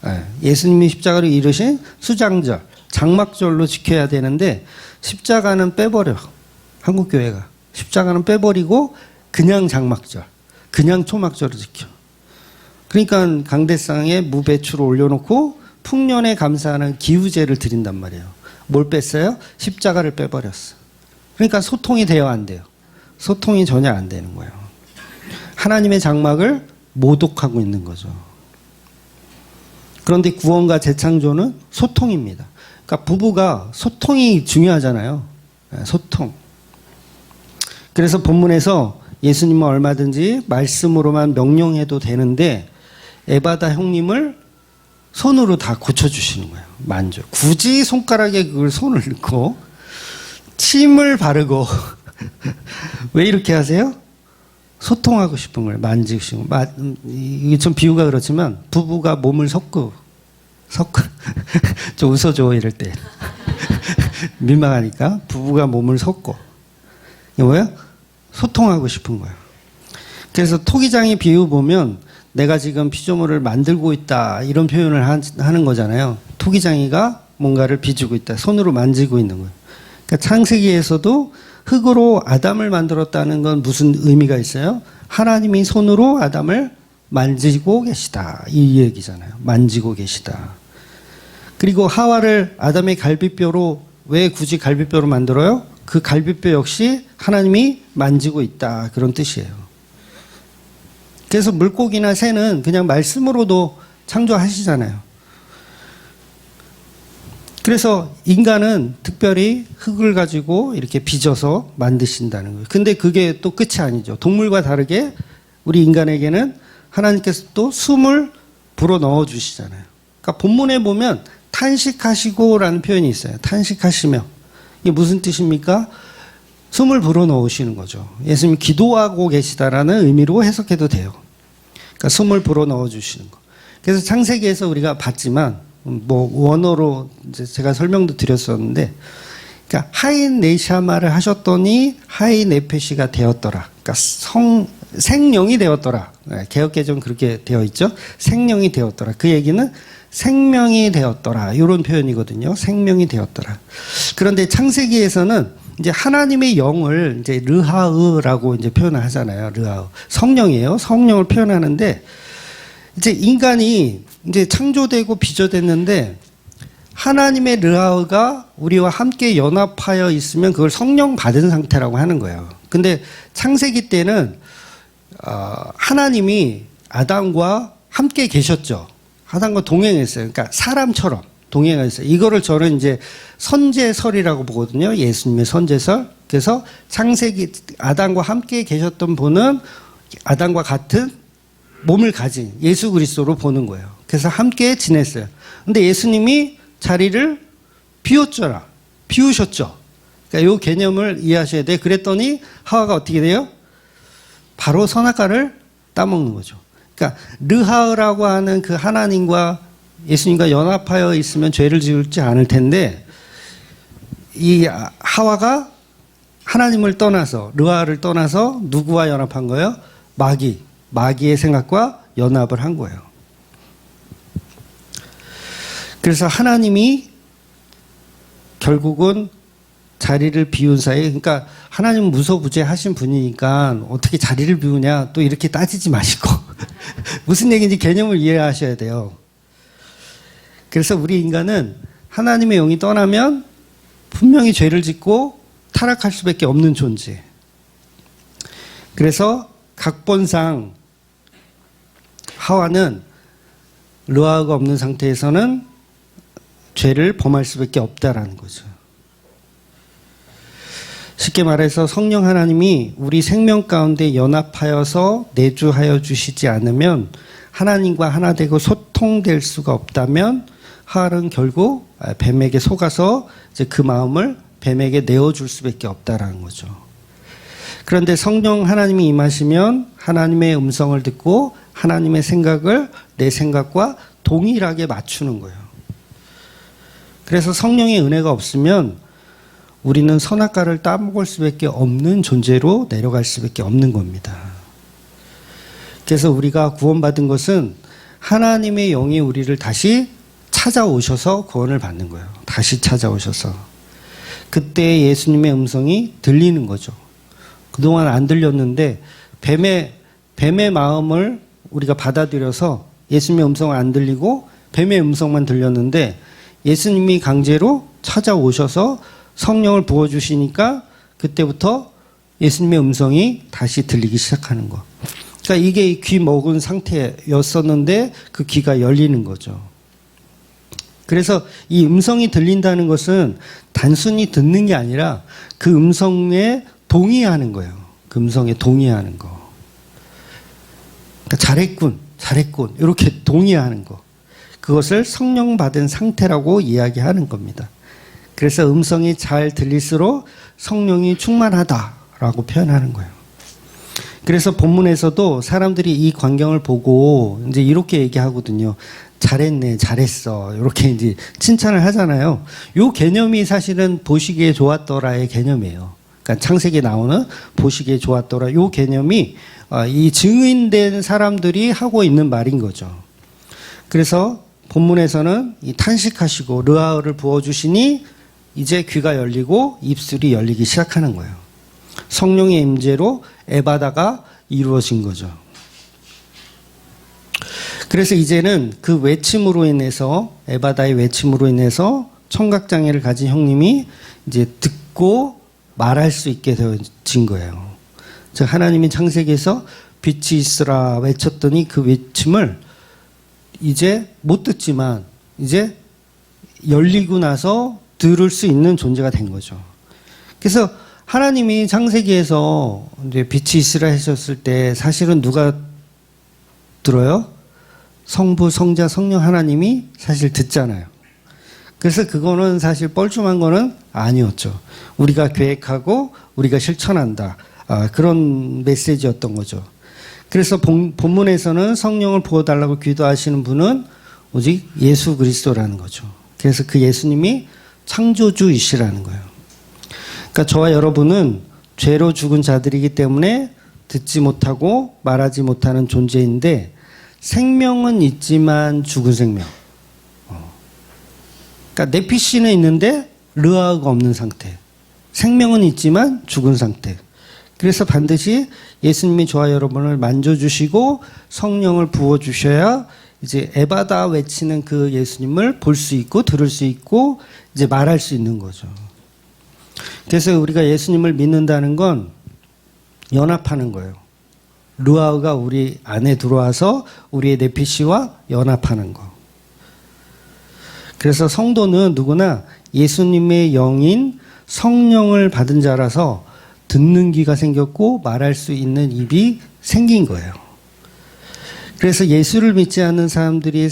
네. 예수님이 십자가로 이루신 수장절, 장막절로 지켜야 되는데 십자가는 빼버려. 한국교회가. 십자가는 빼버리고 그냥 장막절, 그냥 초막절을 지켜. 그러니까 강대상에 무배추를 올려놓고 풍년에 감사하는 기우제를 드린단 말이에요. 뭘 뺐어요? 십자가를 빼버렸어. 그러니까 소통이 돼야 안 돼요. 소통이 전혀 안 되는 거예요. 하나님의 장막을 모독하고 있는 거죠. 그런데 구원과 재창조는 소통입니다. 그러니까 부부가 소통이 중요하잖아요. 소통. 그래서 본문에서 예수님은 얼마든지 말씀으로만 명령해도 되는데 에바다 형님을 손으로 다 고쳐주시는 거예요. 만져. 굳이 손가락에 그걸 손을 넣고 침을 바르고 왜 이렇게 하세요? 소통하고 싶은 걸 만지시고. 이게 좀 비유가 그렇지만 부부가 몸을 섞고 좀 웃어줘 이럴 때 민망하니까 부부가 몸을 섞고. 이게 뭐야? 소통하고 싶은 거예요. 그래서 토기장의 비유 보면 내가 지금 피조물을 만들고 있다 이런 표현을 하는 거잖아요. 토기장이가 뭔가를 빚고 있다. 손으로 만지고 있는 거예요. 그러니까 창세기에서도 흙으로 아담을 만들었다는 건 무슨 의미가 있어요? 하나님이 손으로 아담을 만지고 계시다. 이 얘기잖아요. 만지고 계시다. 그리고 하와를 아담의 갈비뼈로 왜 굳이 갈비뼈로 만들어요? 그 갈비뼈 역시 하나님이 만지고 있다. 그런 뜻이에요. 그래서 물고기나 새는 그냥 말씀으로도 창조하시잖아요. 그래서 인간은 특별히 흙을 가지고 이렇게 빚어서 만드신다는 거예요. 근데 그게 또 끝이 아니죠. 동물과 다르게 우리 인간에게는 하나님께서 또 숨을 불어 넣어 주시잖아요. 그러니까 본문에 보면 탄식하시고라는 표현이 있어요. 탄식하시며. 이게 무슨 뜻입니까? 숨을 불어넣으시는 거죠. 예수님이 기도하고 계시다라는 의미로 해석해도 돼요. 그러니까 숨을 불어넣어 주시는 거. 그래서 창세기에서 우리가 봤지만 뭐 원어로 이제 제가 설명도 드렸었는데, 그러니까 하인 네샤마를 하셨더니 하인 네페시가 되었더라. 그러니까 생령이 되었더라. 개역개정 그렇게 되어 있죠. 생령이 되었더라. 그 얘기는 생명이 되었더라. 이런 표현이거든요. 생명이 되었더라. 그런데 창세기에서는 이제 하나님의 영을 이제 르하으라고 이제 표현을 하잖아요. 르하으. 성령이에요. 성령을 표현하는데, 이제 인간이 이제 창조되고 빚어졌는데 하나님의 르하으가 우리와 함께 연합하여 있으면 그걸 성령 받은 상태라고 하는 거예요. 근데 창세기 때는 하나님이 아담과 함께 계셨죠. 아담과 동행했어요. 그러니까 사람처럼 동행했어요. 이거를 저는 이제 선제설이라고 보거든요. 예수님의 선제설. 그래서 창세기 아담과 함께 계셨던 분은 아담과 같은 몸을 가진 예수 그리스도로 보는 거예요. 그래서 함께 지냈어요. 근데 예수님이 자리를 비우셨죠. 그러니까 이 개념을 이해하셔야 돼요. 그랬더니 하와가 어떻게 돼요? 바로 선악과를 따먹는 거죠. 그러니까 르하으라고 하는 그 하나님과 예수님과 연합하여 있으면 죄를 지을지 않을 텐데, 이 하와가 하나님을 떠나서, 르하를 떠나서 누구와 연합한 거예요? 마귀의 생각과 연합을 한 거예요. 그래서 하나님이 결국은 자리를 비운 사이, 그러니까 하나님은 무소부재하신 분이니까 어떻게 자리를 비우냐 또 이렇게 따지지 마시고 무슨 얘기인지 개념을 이해하셔야 돼요. 그래서 우리 인간은 하나님의 영이 떠나면 분명히 죄를 짓고 타락할 수밖에 없는 존재. 그래서 각본상 하와는 르하가 없는 상태에서는 죄를 범할 수밖에 없다라는 거죠. 쉽게 말해서 성령 하나님이 우리 생명 가운데 연합하여서 내주하여 주시지 않으면, 하나님과 하나 되고 소통될 수가 없다면 하와는 결국 뱀에게 속아서 이제 그 마음을 뱀에게 내어줄 수밖에 없다라는 거죠. 그런데 성령 하나님이 임하시면 하나님의 음성을 듣고 하나님의 생각을 내 생각과 동일하게 맞추는 거예요. 그래서 성령의 은혜가 없으면 우리는 선악과를 따먹을 수밖에 없는 존재로 내려갈 수밖에 없는 겁니다. 그래서 우리가 구원받은 것은 하나님의 영이 우리를 다시 찾아오셔서 구원을 받는 거예요. 다시 찾아오셔서. 그때 예수님의 음성이 들리는 거죠. 그동안 안 들렸는데 뱀의 마음을 우리가 받아들여서 예수님의 음성은 안 들리고 뱀의 음성만 들렸는데, 예수님이 강제로 찾아오셔서 성령을 부어주시니까 그때부터 예수님의 음성이 다시 들리기 시작하는 거. 그러니까 이게 귀 먹은 상태였었는데 그 귀가 열리는 거죠. 그래서 이 음성이 들린다는 것은 단순히 듣는 게 아니라 그 음성에 동의하는 거예요. 그 음성에 동의하는 거. 그러니까 잘했군 이렇게 동의하는 거. 그것을 성령 받은 상태라고 이야기하는 겁니다. 그래서 음성이 잘 들릴수록 성령이 충만하다라고 표현하는 거예요. 그래서 본문에서도 사람들이 이 광경을 보고 이제 이렇게 얘기하거든요. 잘했네, 잘했어. 이렇게 이제 칭찬을 하잖아요. 이 개념이 사실은 보시기에 좋았더라의 개념이에요. 그러니까 창세기에 나오는 보시기에 좋았더라. 이 개념이 이 증인된 사람들이 하고 있는 말인 거죠. 그래서 본문에서는 이 탄식하시고 르하를 부어주시니 이제 귀가 열리고 입술이 열리기 시작하는 거예요. 성령의 임재로 에바다가 이루어진 거죠. 그래서 이제는 그 외침으로 인해서, 에바다의 외침으로 인해서 청각장애를 가진 형님이 이제 듣고 말할 수 있게 되어진 거예요. 즉 하나님이 창세기에서 빛이 있으라 외쳤더니 그 외침을 이제 못 듣지만 이제 열리고 나서 들을 수 있는 존재가 된 거죠. 그래서 하나님이 창세기에서 이제 빛이 있으라 하셨을 때 사실은 누가 들어요? 성부, 성자, 성령 하나님이 사실 듣잖아요. 그래서 그거는 사실 뻘쭘한 거는 아니었죠. 우리가 계획하고 우리가 실천한다. 그런 메시지였던 거죠. 그래서 본문에서는 성령을 부어달라고 기도하시는 분은 오직 예수 그리스도라는 거죠. 그래서 그 예수님이 창조주이시라는 거예요. 그러니까 저와 여러분은 죄로 죽은 자들이기 때문에 듣지 못하고 말하지 못하는 존재인데 생명은 있지만 죽은 생명. 그러니까 네피시는 있는데 르아가 없는 상태. 생명은 있지만 죽은 상태. 그래서 반드시 예수님이 저와 여러분을 만져주시고 성령을 부어주셔야 이제 에바다 외치는 그 예수님을 볼 수 있고 들을 수 있고 이제 말할 수 있는 거죠. 그래서 우리가 예수님을 믿는다는 건 연합하는 거예요. 르아가 우리 안에 들어와서 우리의 네피시와 연합하는 거. 그래서 성도는 누구나 예수님의 영인 성령을 받은 자라서 듣는 귀가 생겼고 말할 수 있는 입이 생긴 거예요. 그래서 예수를 믿지 않는 사람들이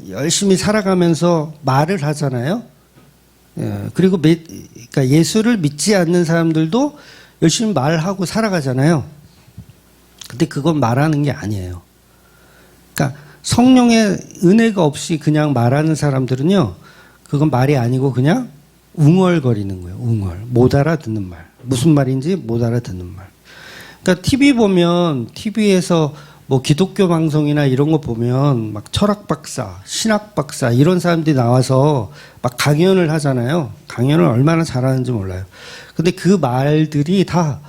열심히 살아가면서 말을 하잖아요. 그리고 그러니까 예수를 믿지 않는 사람들도 열심히 말하고 살아가잖아요. 근데 그건 말하는 게 아니에요. 그러니까 성령의 은혜가 없이 그냥 말하는 사람들은요, 그건 말이 아니고 그냥 웅얼거리는 거예요. 웅얼. 못 알아듣는 말. 무슨 말인지 못 알아듣는 말. 그러니까 TV 보면, TV에서 뭐 기독교 방송이나 이런 거 보면 막 철학 박사, 신학 박사 이런 사람들이 나와서 막 강연을 하잖아요. 강연을 얼마나 잘하는지 몰라요. 근데 그 말들이 다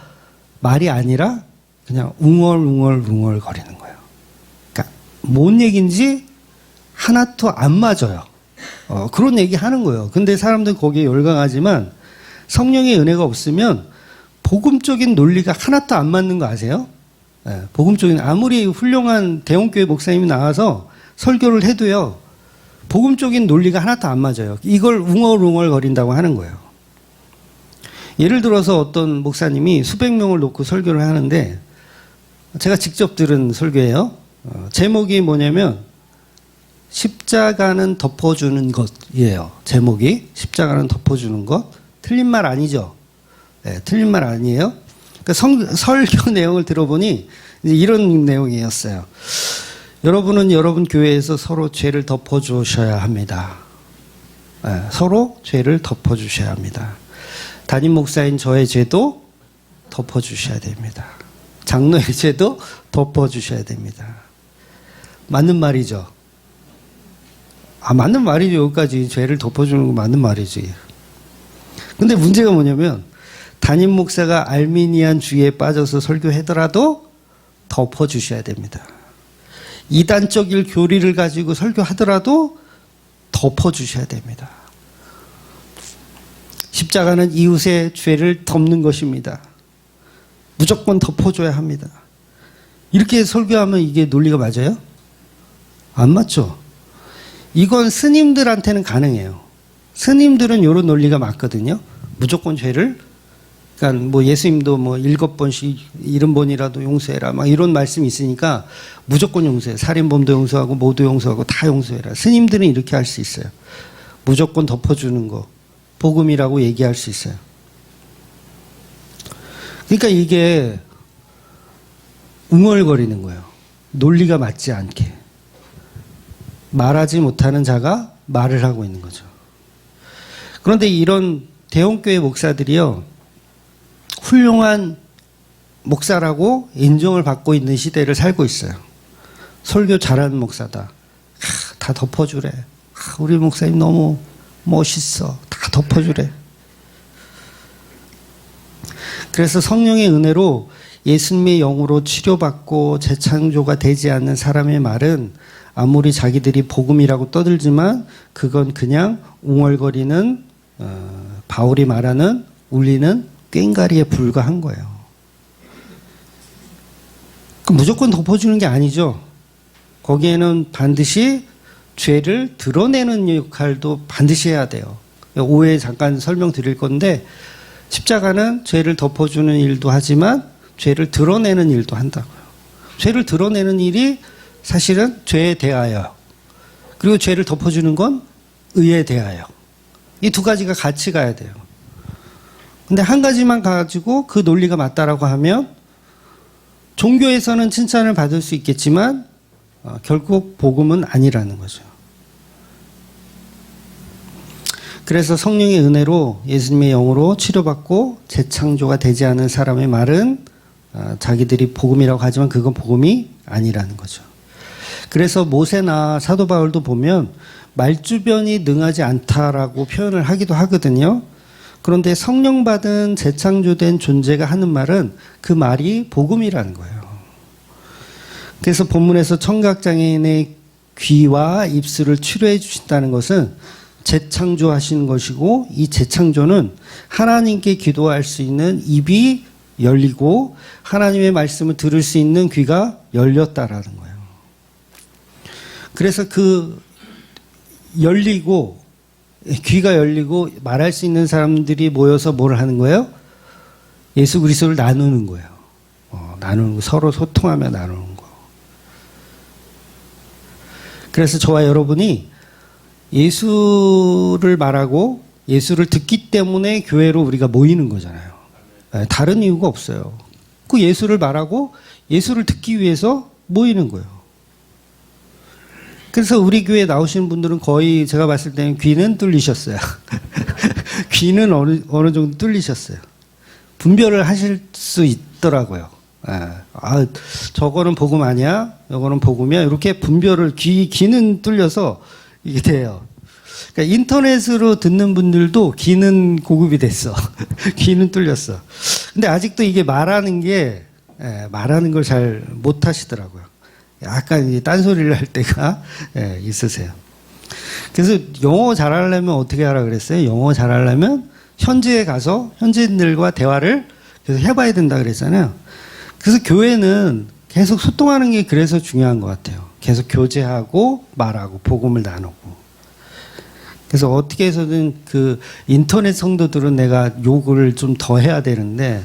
말이 아니라 그냥 웅얼 거리는 거예요. 그러니까 뭔 얘기인지 하나도 안 맞아요. 그런 얘기 하는 거예요. 근데 사람들은 거기에 열광하지만 성령의 은혜가 없으면 복음적인 논리가 하나도 안 맞는 거 아세요? 복음적인, 아무리 훌륭한 대형교회 목사님이 나와서 설교를 해도요, 복음적인 논리가 하나도 안 맞아요. 이걸 웅얼 거린다고 하는 거예요. 예를 들어서 어떤 목사님이 수백 명을 놓고 설교를 하는데, 제가 직접 들은 설교예요. 제목이 뭐냐면, 십자가는 덮어주는 것이에요. 제목이. 십자가는 덮어주는 것. 틀린 말 아니죠? 네, 틀린 말 아니에요. 그러니까 설교 내용을 들어보니 이런 내용이었어요. 여러분은 여러분 교회에서 서로 죄를 덮어주셔야 합니다. 네, 서로 죄를 덮어주셔야 합니다. 담임 목사인 저의 죄도 덮어주셔야 됩니다. 장로의 죄도 덮어주셔야 됩니다. 맞는 말이죠. 맞는 말이죠. 여기까지 죄를 덮어주는 거 맞는 말이지. 근데 문제가 뭐냐면 담임 목사가 알미니안 주의에 빠져서 설교하더라도 덮어주셔야 됩니다. 이단적인 교리를 가지고 설교하더라도 덮어주셔야 됩니다. 십자가는 이웃의 죄를 덮는 것입니다. 무조건 덮어줘야 합니다. 이렇게 설교하면 이게 논리가 맞아요? 안 맞죠? 이건 스님들한테는 가능해요. 스님들은 이런 논리가 맞거든요. 무조건 죄를, 그러니까 뭐 예수님도 뭐 7번씩 70번이라도 용서해라 막 이런 말씀이 있으니까 무조건 용서해. 살인범도 용서하고 모도 용서하고 다 용서해라. 스님들은 이렇게 할 수 있어요. 무조건 덮어주는 거 복음이라고 얘기할 수 있어요. 그러니까 이게 웅얼거리는 거예요. 논리가 맞지 않게. 말하지 못하는 자가 말을 하고 있는 거죠. 그런데 이런 대형교회 목사들이요, 훌륭한 목사라고 인정을 받고 있는 시대를 살고 있어요. 설교 잘하는 목사다. 다 덮어주래. 우리 목사님 너무 멋있어. 다 덮어주래. 그래서 성령의 은혜로 예수님의 영으로 치료받고 재창조가 되지 않는 사람의 말은 아무리 자기들이 복음이라고 떠들지만 그건 그냥 웅얼거리는 바울이 말하는 울리는 꽹과리에 불과한 거예요. 무조건 덮어주는 게 아니죠. 거기에는 반드시 죄를 드러내는 역할도 반드시 해야 돼요. 오해 잠깐 설명드릴 건데 십자가는 죄를 덮어주는 일도 하지만 죄를 드러내는 일도 한다고요. 죄를 드러내는 일이 사실은 죄에 대하여, 그리고 죄를 덮어주는 건 의에 대하여. 이 두 가지가 같이 가야 돼요. 근데 한 가지만 가지고 그 논리가 맞다라고 하면 종교에서는 칭찬을 받을 수 있겠지만 결국 복음은 아니라는 거죠. 그래서 성령의 은혜로 예수님의 영으로 치료받고 재창조가 되지 않은 사람의 말은 자기들이 복음이라고 하지만 그건 복음이 아니라는 거죠. 그래서 모세나 사도 바울도 보면 말주변이 능하지 않다라고 표현을 하기도 하거든요. 그런데 성령 받은 재창조된 존재가 하는 말은 그 말이 복음이라는 거예요. 그래서 본문에서 청각장애인의 귀와 입술을 치료해 주신다는 것은 재창조하시는 것이고, 이 재창조는 하나님께 기도할 수 있는 입이 열리고 하나님의 말씀을 들을 수 있는 귀가 열렸다라는 거예요. 그래서 그 열리고 귀가 열리고 말할 수 있는 사람들이 모여서 뭘 하는 거예요? 예수 그리스도를 나누는 거예요. 나누는 거, 서로 소통하며 나누는 거. 그래서 저와 여러분이 예수를 말하고 예수를 듣기 때문에 교회로 우리가 모이는 거잖아요. 다른 이유가 없어요. 그 예수를 말하고 예수를 듣기 위해서 모이는 거예요. 그래서 우리 교회에 나오시는 분들은 거의 제가 봤을 때는 귀는 뚫리셨어요. 귀는 어느 정도 뚫리셨어요. 분별을 하실 수 있더라고요. 저거는 복음 아니야? 이거는 복음이야? 이렇게 분별을 귀는 뚫려서 이게 돼요. 그러니까 인터넷으로 듣는 분들도 귀는 고급이 됐어. 귀는 뚫렸어. 근데 아직도 이게 말하는 걸 잘 못 하시더라고요. 약간 딴소리를 할 때가 있으세요. 그래서 영어 잘하려면 어떻게 하라 그랬어요? 영어 잘하려면 현지에 가서 현지인들과 대화를 계속 해봐야 된다 그랬잖아요. 그래서 교회는 계속 소통하는 게 그래서 중요한 것 같아요. 계속 교제하고 말하고 복음을 나누고. 그래서 어떻게 해서든 그 인터넷 성도들은 내가 욕을 좀 더 해야 되는데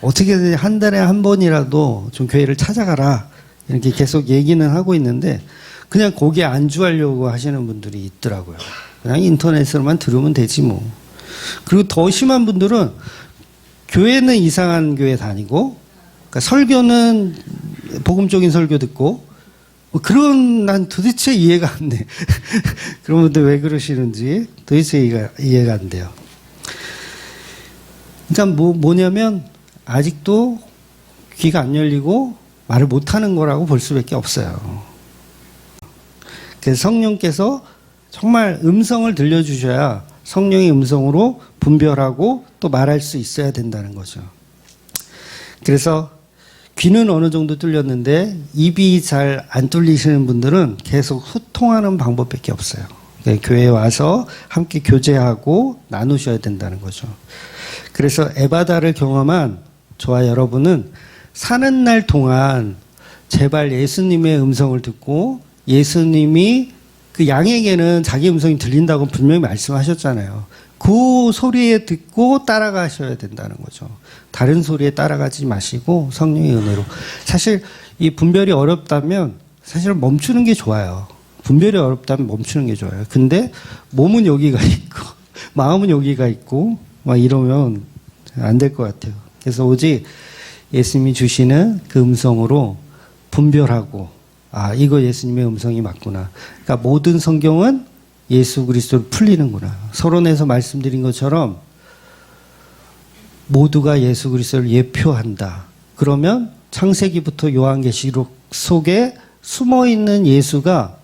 어떻게든 한 달에 한 번이라도 좀 교회를 찾아가라 이렇게 계속 얘기는 하고 있는데 그냥 거기에 안주하려고 하시는 분들이 있더라고요. 그냥 인터넷으로만 들으면 되지 뭐. 그리고 더 심한 분들은 교회는 이상한 교회 다니고, 그러니까 설교는 복음적인 설교 듣고, 그런 난 도대체 이해가 안 돼. 그런 분들 왜 그러시는지 도대체 이해가 안 돼요. 그러니까 뭐냐면 아직도 귀가 안 열리고 말을 못하는 거라고 볼 수밖에 없어요. 그래서 성령께서 정말 음성을 들려주셔야 성령의 음성으로 분별하고 또 말할 수 있어야 된다는 거죠. 그래서 귀는 어느 정도 뚫렸는데 입이 잘 안 뚫리시는 분들은 계속 소통하는 방법밖에 없어요. 그러니까 교회에 와서 함께 교제하고 나누셔야 된다는 거죠. 그래서 에바다를 경험한 저와 여러분은 사는 날 동안 제발 예수님의 음성을 듣고 예수님이 그 양에게는 자기 음성이 들린다고 분명히 말씀하셨잖아요. 그 소리에 듣고 따라가셔야 된다는 거죠. 다른 소리에 따라가지 마시고 성령의 은혜로. 사실 이 분별이 어렵다면 사실 멈추는 게 좋아요. 분별이 어렵다면 멈추는 게 좋아요. 근데 몸은 여기가 있고 마음은 여기가 있고 막 이러면 안 될 것 같아요. 그래서 오직 예수님이 주시는 그 음성으로 분별하고 이거 예수님의 음성이 맞구나. 그러니까 모든 성경은 예수 그리스도로 풀리는구나. 서론에서 말씀드린 것처럼 모두가 예수 그리스도를 예표한다. 그러면 창세기부터 요한계시록 속에 숨어있는 예수가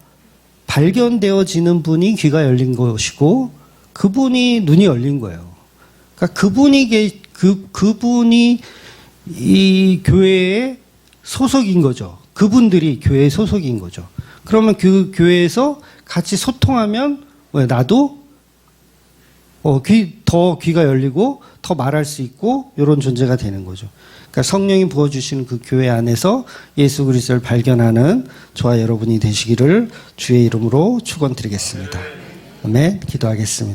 발견되어지는 분이 귀가 열린 것이고 그분이 눈이 열린 거예요. 그러니까 그분이 이 교회의 소속인 거죠. 그분들이 교회의 소속인 거죠. 그러면 그 교회에서 같이 소통하면 나도 더 귀가 열리고 더 말할 수 있고 이런 존재가 되는 거죠. 그러니까 성령이 부어주시는 그 교회 안에서 예수 그리스도를 발견하는 저와 여러분이 되시기를 주의 이름으로 축원드리겠습니다. 아멘. 기도하겠습니다.